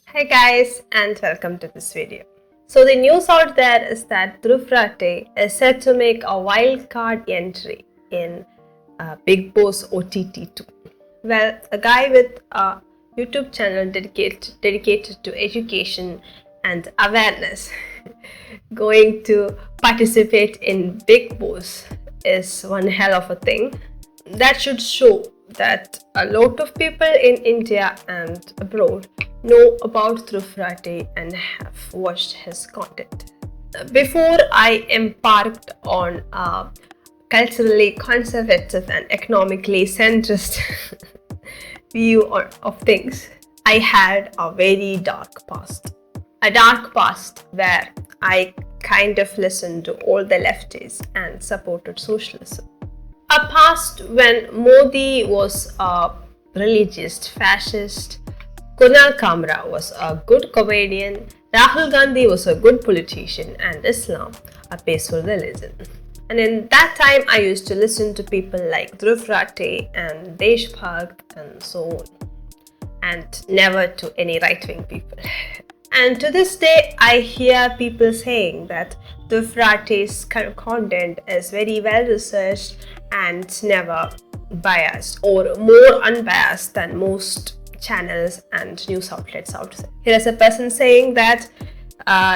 Hi guys, and welcome to this video. So the news out there is that Dhruv Rathee is set to make a wild card entry in Bigg Boss OTT 2. Well, a guy with a YouTube channel dedicated to education and awareness going to participate in Bigg Boss is one hell of a thing. That should show that a lot of people in India and abroad know about Dhruv Rathee and have watched his content. Before I embarked on a culturally conservative and economically centrist view of things, I had a very dark past. A dark past where I kind of listened to all the lefties and supported socialism. A past when Modi was a religious fascist, Kunal Kamra was a good comedian, Rahul Gandhi was a good politician, and Islam a peaceful religion. And in that time, I used to listen to people like Dhruv Rathee and Deshbhakt and so on, and never to any right-wing people. And to this day, I hear people saying that Dhruv Rathee's content is very well researched and never biased, or more unbiased than most channels and news outlets out there. Here is a person saying that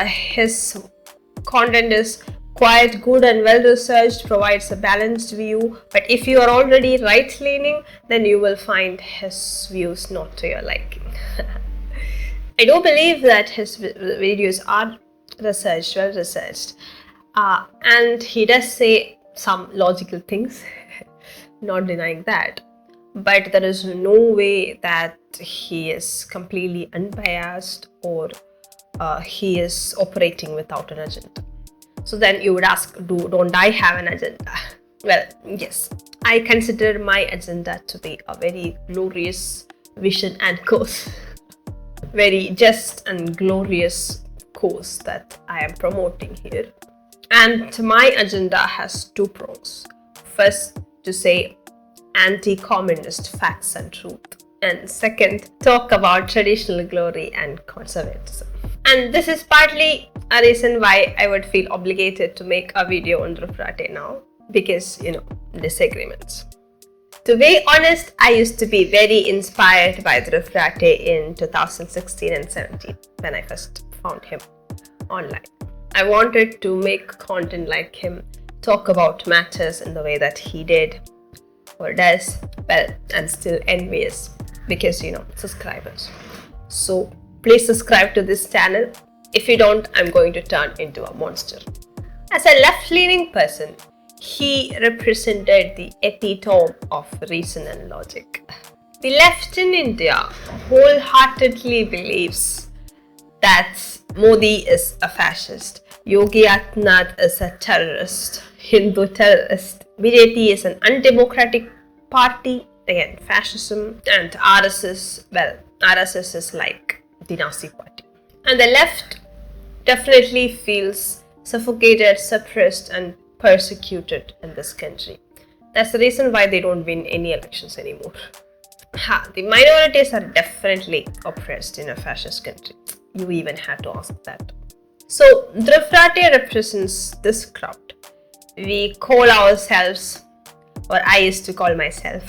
his content is quite good and well researched, provides a balanced view, but if you are already right leaning, then you will find his views not to your liking. I do believe that his videos are well researched, and he does say some logical things, not denying that, but there is no way that he is completely unbiased or he is operating without an agenda. So then you would ask, don't I have an agenda? Well, yes, I consider my agenda to be a very glorious vision and cause. Very just and glorious cause that I am promoting here. And my agenda has two prongs. First, to say anti-communist facts and truth. And second, talk about traditional glory and conservatism. And this is partly a reason why I would feel obligated to make a video on Dhruv Rathee now. Because, disagreements. To be honest, I used to be very inspired by Dhruv Rathee in 2016 and 17 when I first found him online. I wanted to make content like him, talk about matters in the way that he did or does. Well, I'm still envious because, subscribers. So please subscribe to this channel. If you don't, I'm going to turn into a monster. As a left-leaning person, he represented the epitome of reason and logic. The left in India wholeheartedly believes that Modi is a fascist, Yogi Adityanath is a terrorist, Hindu terrorist, BJP is an undemocratic party, again fascism, and RSS is like the Nazi party. And the left definitely feels suffocated, suppressed, and persecuted in this country. That's the reason why they don't win any elections anymore. The minorities are definitely oppressed in a fascist country. You even had to ask that. So Dhruv Rathee represents this crowd. We call ourselves, or I used to call myself,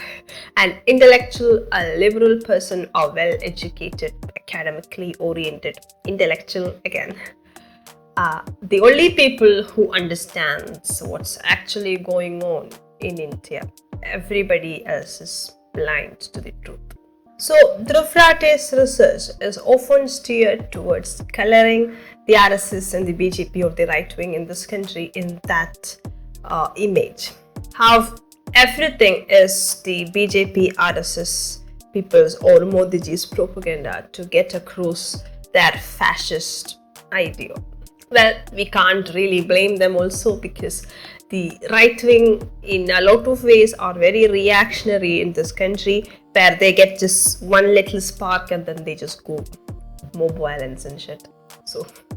an intellectual, a liberal person, a well-educated, academically oriented, intellectual again. The only people who understands what's actually going on in India. Everybody else is blind to the truth. So Dhruv Rathee's research is often steered towards coloring the RSS and the BJP or the right wing in this country in that image. How everything is the BJP RSS people's or Modiji's propaganda to get across their fascist idea. Well, we can't really blame them also because the right wing in a lot of ways are very reactionary in this country, where they get just one little spark and then they just go more violence and shit.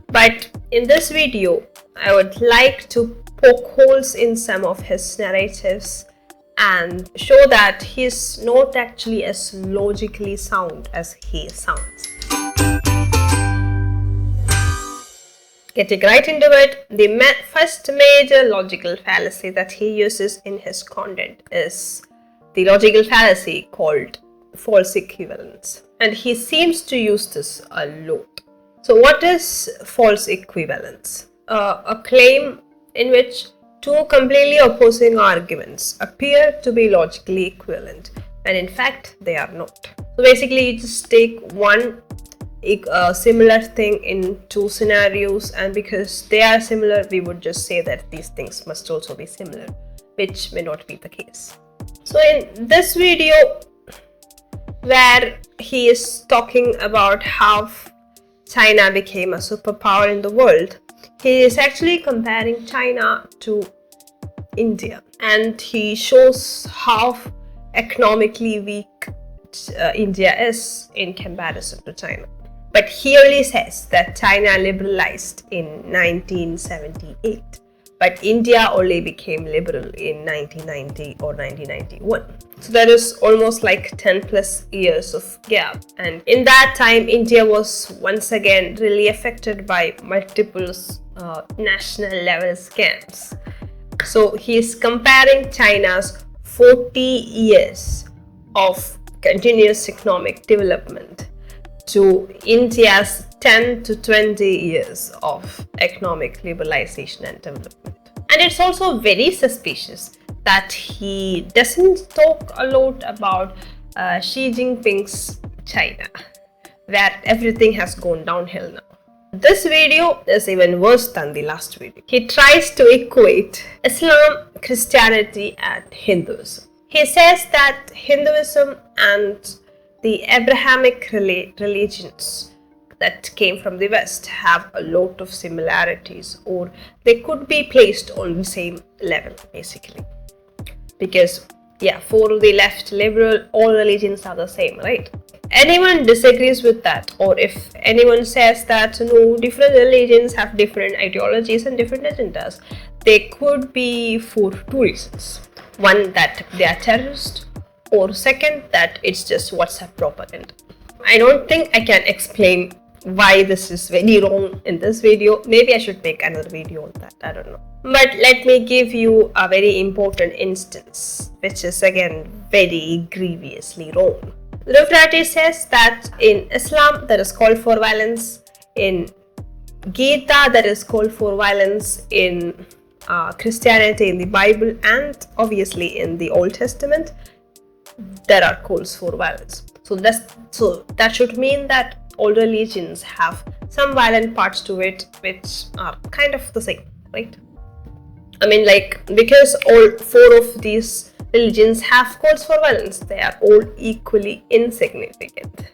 But in this video, I would like to poke holes in some of his narratives and show that he's not actually as logically sound as he sounds. Getting right into it, the first major logical fallacy that he uses in his content is the logical fallacy called false equivalence. And he seems to use this a lot. So what is false equivalence? A claim in which two completely opposing arguments appear to be logically equivalent, and in fact they are not. So basically you just take one similar thing in two scenarios, and because they are similar, we would just say that these things must also be similar, which may not be the case. So in this video, where he is talking about how China became a superpower in the world, he is actually comparing China to India, and he shows how economically weak India is in comparison to China. But he only says that China liberalized in 1978, but India only became liberal in 1990 or 1991. So there is almost like 10 plus years of gap, and in that time India was once again really affected by multiple national level scams. So he is comparing China's 40 years of continuous economic development to India's 10 to 20 years of economic liberalization and development. And it's also very suspicious that he doesn't talk a lot about Xi Jinping's China, where everything has gone downhill now. This video is even worse than the last video. He tries to equate Islam, Christianity, and Hinduism. He says that Hinduism and the Abrahamic religions that came from the West have a lot of similarities, or they could be placed on the same level basically. Because for the left liberal, all religions are the same, right? Anyone disagrees with that, or if anyone says that no, different religions have different ideologies and different agendas, they could be for two reasons. One, that they are terrorists, or second, that it's just WhatsApp propaganda. I don't think I can explain why this is very wrong in this video. Maybe I should make another video on that, I don't know. But let me give you a very important instance, which is again very grievously wrong. Dhruv Rathee says that in Islam there is call for violence, in Gita there is call for violence, in Christianity, in the Bible, and obviously in the Old Testament there are calls for violence. So that should mean that all religions have some violent parts to it which are kind of the same, right? I mean, like, because all four of these religions have calls for violence, they are all equally insignificant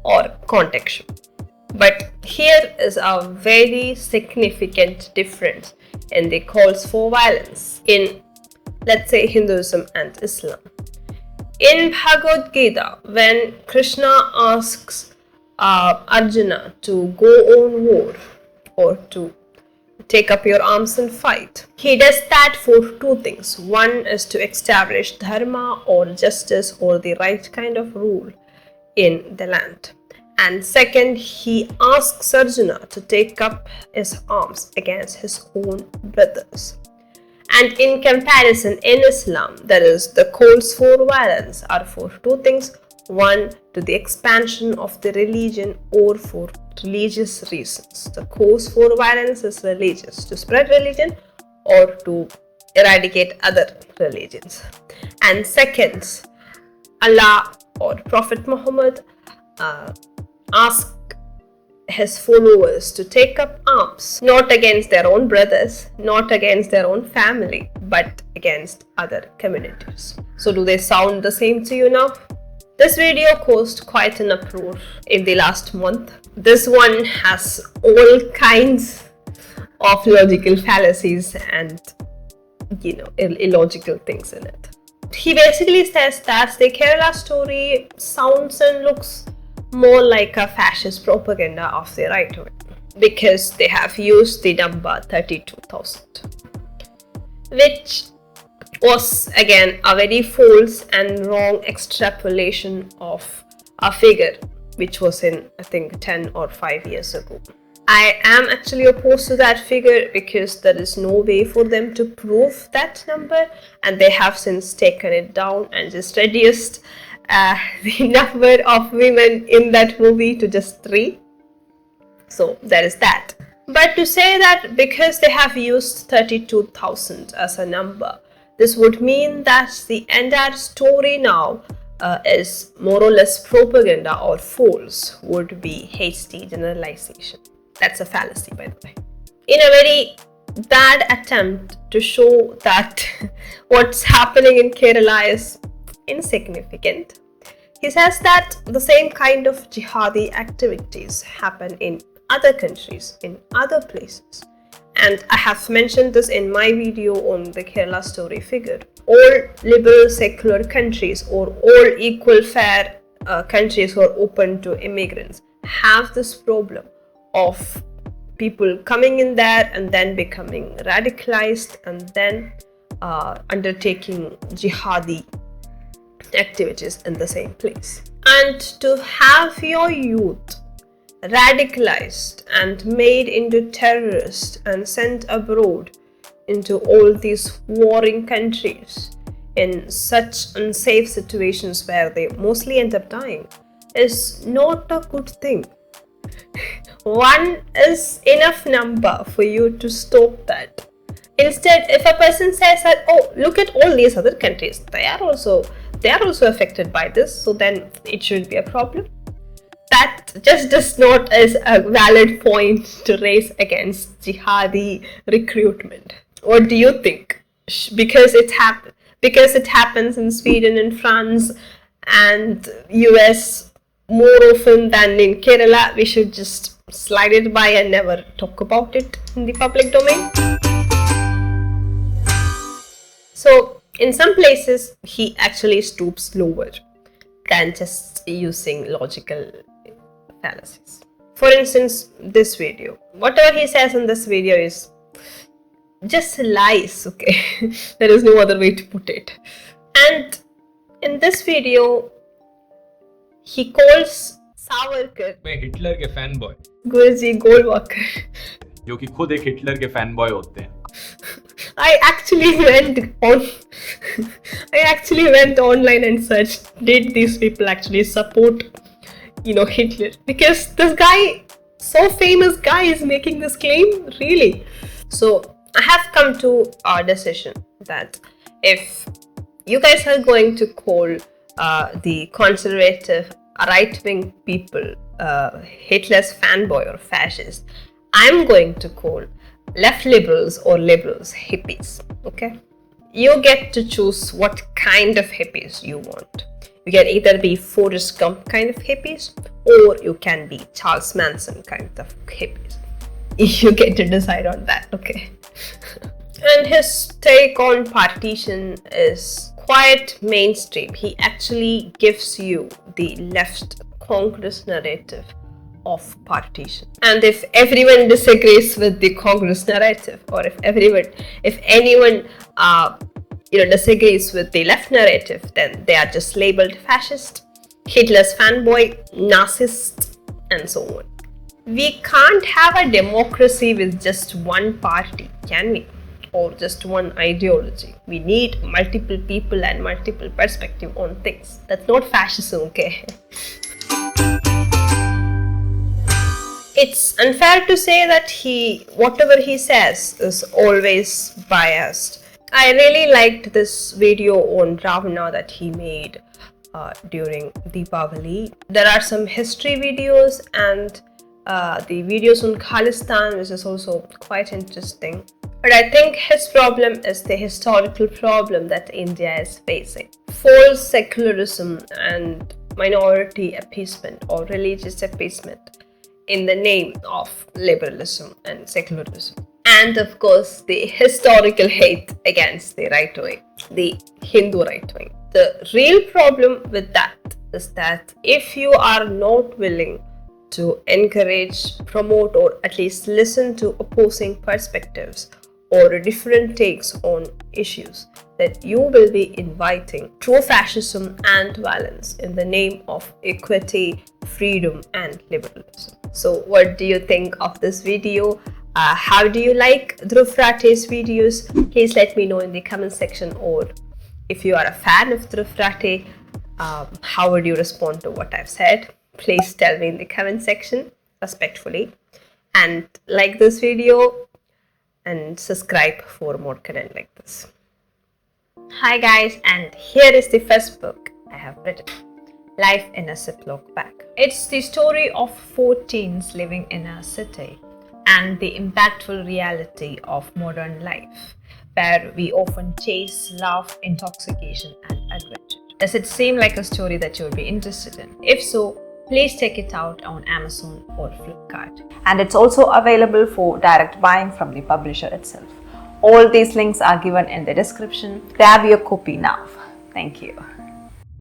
or contextual. But here is a very significant difference in the calls for violence in, let's say, Hinduism and Islam. In Bhagavad Gita, when Krishna asks Arjuna to go on war or to take up your arms and fight, he does that for two things. One is to establish dharma or justice or the right kind of rule in the land. And second, he asks Arjuna to take up his arms against his own brothers. And in comparison, in Islam, there is the calls for violence are for two things. One, to the expansion of the religion or for religious reasons. The cause for violence is religious, to spread religion or to eradicate other religions. And second, Allah or Prophet Muhammad ask his followers to take up arms, not against their own brothers, not against their own family, but against other communities. So do they sound the same to you now? This video caused quite an uproar in the last month. This one has all kinds of logical fallacies and, illogical things in it. He basically says that the Kerala story sounds and looks more like a fascist propaganda of the right wing because they have used the number 32,000, which was again a very false and wrong extrapolation of a figure which was in, I think, 10 or 5 years ago. I am actually opposed to that figure because there is no way for them to prove that number, and they have since taken it down and just reduced the number of women in that movie to just 3. So there is that. But to say that because they have used 32,000 as a number, this would mean that the entire story now is more or less propaganda or false would be hasty generalization. That's a fallacy, by the way. In a very bad attempt to show that what's happening in Kerala is insignificant, he says that the same kind of jihadi activities happen in other countries, in other places. And I have mentioned this in my video on the Kerala story figure. All liberal secular countries or all equal fair countries who are open to immigrants have this problem of people coming in there and then becoming radicalized and then undertaking jihadi activities in the same place. And to have your youth radicalized and made into terrorists and sent abroad into all these warring countries in such unsafe situations where they mostly end up dying is not a good thing. One is enough number for you to stop that. Instead, if a person says that, oh, look at all these other countries, they are also affected by this, so then it should be a problem. That just does not is a valid point to raise against jihadi recruitment. What do you think? Because it happens in Sweden and France and US more often than in Kerala, we should just slide it by and never talk about it in the public domain. So in some places he actually stoops lower than just using logical fallacies. For instance, this video, whatever he says in this video is just lies, okay? There is no other way to put it. And in this video he calls Savarkar मैं Hitler के fan boy गुरुजी गोलवाकर जो कि खुद एक Hitler के fan boy होते हैं. I actually went online and searched, did these people actually support Hitler? Because this guy, so famous guy, is making this claim, really. So I have come to a decision that if you guys are going to call the conservative right-wing people Hitler's fanboy or fascist, I'm going to call left liberals or liberals hippies. Okay, you get to choose what kind of hippies you want. You can either be Forrest Gump kind of hippies, or you can be Charles Manson kind of hippies. You get to decide on that, okay? And his take on partition is quite mainstream. He actually gives you the left Congress narrative of partition. And if everyone disagrees with the Congress narrative, or if anyone disagrees with the left narrative, then they are just labeled fascist, Hitler's fanboy, narcissist, and so on. We can't have a democracy with just one party, can we? Or just one ideology. We need multiple people and multiple perspectives on things. That's not fascism, okay? It's unfair to say that whatever he says is always biased. I really liked this video on Ravana that he made during Deepavali. There are some history videos and the videos on Khalistan, which is also quite interesting. But I think his problem is the historical problem that India is facing. False secularism and minority appeasement or religious appeasement in the name of liberalism and secularism. And of course, the historical hate against the right wing, the Hindu right wing. The real problem with that is that if you are not willing to encourage, promote, or at least listen to opposing perspectives or different takes on issues, that you will be inviting true fascism and violence in the name of equity, freedom, and liberalism. So, what do you think of this video? How do you like Dhruv Rathee's videos? Please let me know in the comment section. Or if you are a fan of Dhruv Rathee, how would you respond to what I've said? Please tell me in the comment section respectfully. And like this video and subscribe for more content like this. Hi guys, and here is the first book I have written, Life in a Ziploc Bag. It's the story of 4 teens living in a city and the impactful reality of modern life, where we often chase love, intoxication, and adventure. Does it seem like a story that you would be interested in? If so, please check it out on Amazon or Flipkart. And it's also available for direct buying from the publisher itself. All these links are given in the description. Grab your copy now. Thank you.